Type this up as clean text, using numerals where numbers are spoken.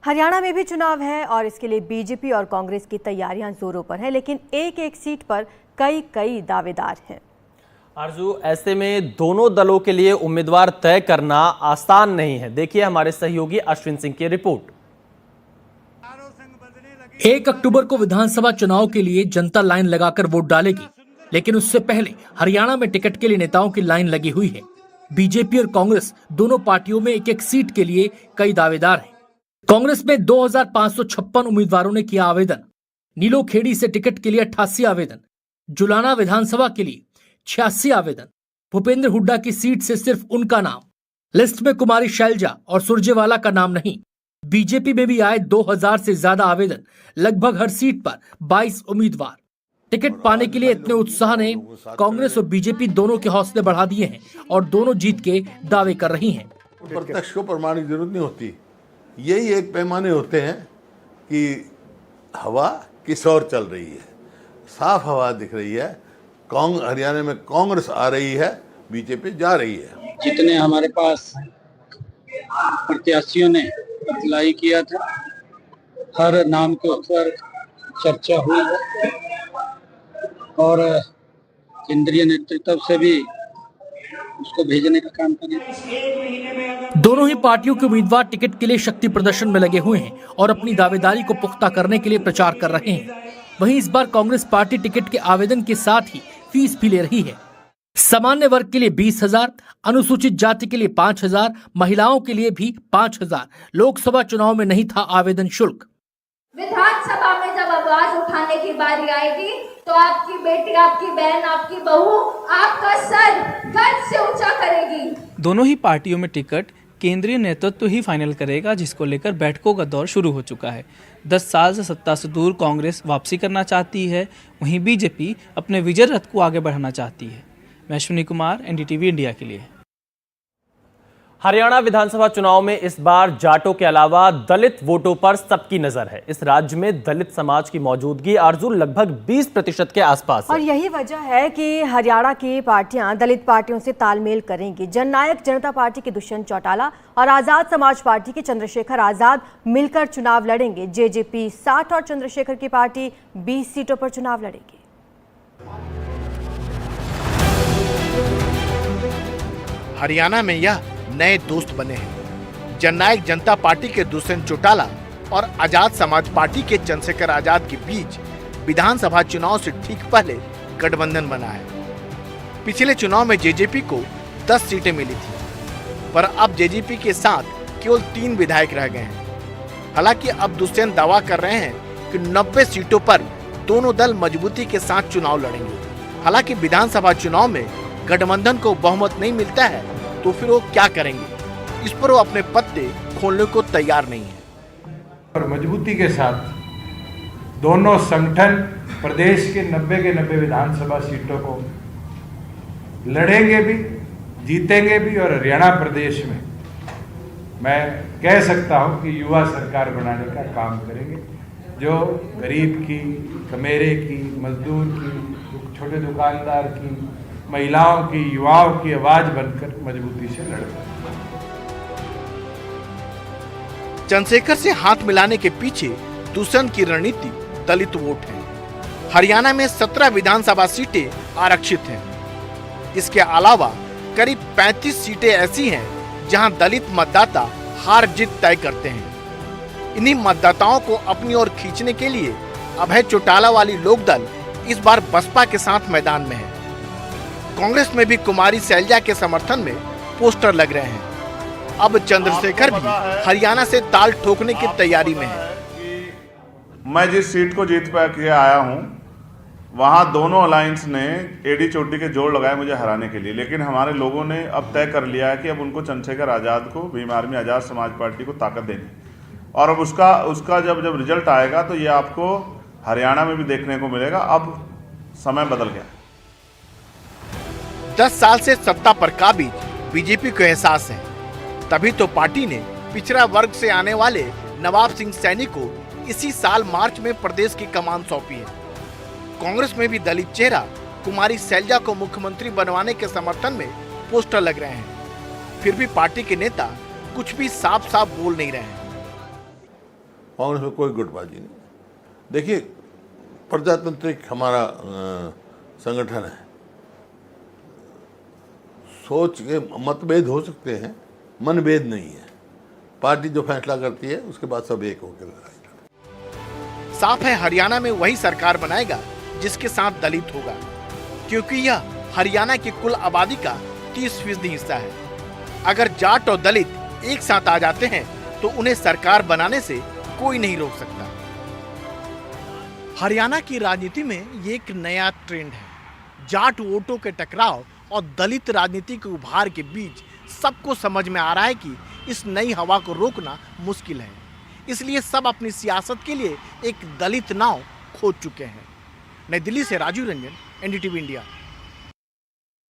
हरियाणा में भी चुनाव है और इसके लिए बीजेपी और कांग्रेस की तैयारियां जोरों पर है, लेकिन एक एक सीट पर कई दावेदार हैं। आरजू, ऐसे में दोनों दलों के लिए उम्मीदवार तय करना आसान नहीं है। देखिए हमारे सहयोगी अश्विन सिंह की रिपोर्ट। 1 अक्टूबर को विधानसभा चुनाव के लिए जनता लाइन लगाकर वोट डालेगी, लेकिन उससे पहले हरियाणा में टिकट के लिए नेताओं की लाइन लगी हुई है। बीजेपी और कांग्रेस दोनों पार्टियों में एक एक सीट के लिए कई दावेदार हैं। कांग्रेस में 2556 उम्मीदवारों ने किया आवेदन। नीलोखेड़ी से टिकट के लिए 88 आवेदन, जुलाना विधानसभा के लिए 86 आवेदन। भूपेंद्र हुड्डा की सीट से सिर्फ उनका नाम लिस्ट में, कुमारी शैलजा और सुरजेवाला का नाम नहीं। बीजेपी में भी आए 2000 से ज्यादा आवेदन, लगभग हर सीट पर 22 उम्मीदवार। टिकट पाने के लिए इतने उत्साह ने कांग्रेस और बीजेपी दोनों के हौसले बढ़ा दिए हैं और दोनों जीत के दावे कर रही हैं। प्रत्यक्ष को प्रमाणिक जरूरत नहीं होती, यही एक पैमाने होते हैं कि हवा किस ओर चल रही है। साफ हवा दिख रही है, हरियाणा में कांग्रेस आ रही है, बीजेपी जा रही है। जितने हमारे पास प्रत्याशियों ने अप्लाई किया था, हर नाम के ऊपर चर्चा हुई है और केंद्रीय नेतृत्व से भी उसको भेजने का काम करें। दोनों ही पार्टियों के उम्मीदवार टिकट के लिए शक्ति प्रदर्शन में लगे हुए हैं और अपनी दावेदारी को पुख्ता करने के लिए प्रचार कर रहे हैं। वहीं इस बार कांग्रेस पार्टी टिकट के आवेदन के साथ ही फीस भी ले रही है। सामान्य वर्ग के लिए 20,000, अनुसूचित जाति के लिए 5,000, महिलाओं के लिए भी 5,000। लोकसभा चुनाव में नहीं था आवेदन शुल्क। विधानसभा में जब आवाज उठाने की बारी आएगी तो आपकी बेटी, आपकी बहन, आपकी बहू आपका सर गर्व से ऊंचा करेगी। दोनों ही पार्टियों में टिकट केंद्रीय नेतृत्व ही फाइनल करेगा, जिसको लेकर बैठकों का दौर शुरू हो चुका है। 10 साल से सत्ता से दूर कांग्रेस वापसी करना चाहती है, वहीं बीजेपी अपने विजय रथ को आगे बढ़ाना चाहती है। मैं अश्विनी कुमार, एनडीटीवी इंडिया के लिए। हरियाणा विधानसभा चुनाव में इस बार जाटों के अलावा दलित वोटों पर सबकी नजर है। इस राज्य में दलित समाज की मौजूदगी आरजू लगभग 20% के आसपास है। और यही वजह है कि हरियाणा की पार्टियां दलित पार्टियों से तालमेल करेंगी। जननायक जनता पार्टी के दुष्यंत चौटाला और आजाद समाज पार्टी के चंद्रशेखर आजाद मिलकर चुनाव लड़ेंगे। जेजेपी 60 और चंद्रशेखर की पार्टी 20 सीटों पर चुनाव लड़ेगी। हरियाणा में यह नए दोस्त बने हैं। जननायक जनता पार्टी के दुष्यंत चौटाला और आजाद समाज पार्टी के चंद्रशेखर आजाद के बीच विधानसभा चुनाव से ठीक पहले गठबंधन बना है। पिछले चुनाव में जेजेपी को 10 सीटें मिली थी, पर अब जेजेपी के साथ केवल 3 विधायक रह गए हैं। हालांकि अब दुष्यंत दावा कर रहे हैं कि 90 सीटों पर दोनों दल मजबूती के साथ चुनाव लड़ेंगे। हालांकि विधानसभा चुनाव में गठबंधन को बहुमत नहीं मिलता है तो फिर वो क्या करेंगे, इस पर वो अपने पत्ते खोलने को तैयार नहीं है। और मजबूती के साथ दोनों संगठन प्रदेश के 90 विधानसभा सीटों को लड़ेंगे भी, जीतेंगे भी। और हरियाणा प्रदेश में मैं कह सकता हूं कि युवा सरकार बनाने का काम करेंगे, जो गरीब की, कमेरे की, मजदूर की, छोटे दुकानदार की, महिलाओं की, युवाओं की आवाज बनकर मजबूती से लड़ता है। चंद्रशेखर से हाथ मिलाने के पीछे दुष्यंत की रणनीति दलित वोट है। हरियाणा में 17 विधानसभा सीटें आरक्षित हैं। इसके अलावा करीब 35 सीटें ऐसी हैं जहां दलित मतदाता हार जीत तय करते हैं। इन्हीं मतदाताओं को अपनी ओर खींचने के लिए अभय चौटाला वाली लोकदल इस बार बसपा के साथ मैदान में है। कांग्रेस में भी कुमारी शैलजा के समर्थन में पोस्टर लग रहे हैं। अब चंद्रशेखर भी हरियाणा से ताल ठोकने की तैयारी में है। मैं जिस सीट को जीत के आया हूं, वहां दोनों अलायंस ने एडी चोटी के जोड़ लगाए मुझे हराने के लिए, लेकिन हमारे लोगों ने अब तय कर लिया है कि अब उनको चंद्रशेखर आजाद को, भीम आर्मी आजाद समाज पार्टी को ताकत देनी। और अब उसका जब रिजल्ट आएगा तो ये आपको हरियाणा में भी देखने को मिलेगा। अब समय बदल गया। 10 साल से सत्ता पर काबिज बीजेपी को एहसास है, तभी तो पार्टी ने पिछड़ा वर्ग से आने वाले नवाब सिंह सैनी को इसी साल मार्च में प्रदेश की कमान सौंपी है। कांग्रेस में भी दलित चेहरा कुमारी शैलजा को मुख्यमंत्री बनवाने के समर्थन में पोस्टर लग रहे हैं। फिर भी पार्टी के नेता कुछ भी साफ साफ बोल नहीं रहे हैं। कांग्रेस में कोई गुटबाजी नहीं। देखिए, प्रजातांत्रिक हमारा संगठन है, सोच के मतभेद हो सकते हैं, मनभेद नहीं है। पार्टी जो फैसला करती है उसके बाद सब एक होकर लड़ाई लड़ते। साफ है हरियाणा में वही सरकार बनाएगा जिसके साथ दलित होगा, क्योंकि यह हरियाणा की कुल आबादी का 30% हिस्सा है। अगर जाट और दलित एक साथ आ जाते हैं तो उन्हें सरकार बनाने से कोई नहीं रोक सकता। हरियाणा की राजनीति में ये एक नया ट्रेंड है। जाट वोटों के टकराव और दलित राजनीति के उभार के बीच सबको समझ में आ रहा है कि इस नई हवा को रोकना मुश्किल है। इसलिए सब अपनी सियासत के लिए एक दलित नाव खोज चुके हैं। नई दिल्ली से राजीव रंजन, एनडीटीवी इंडिया।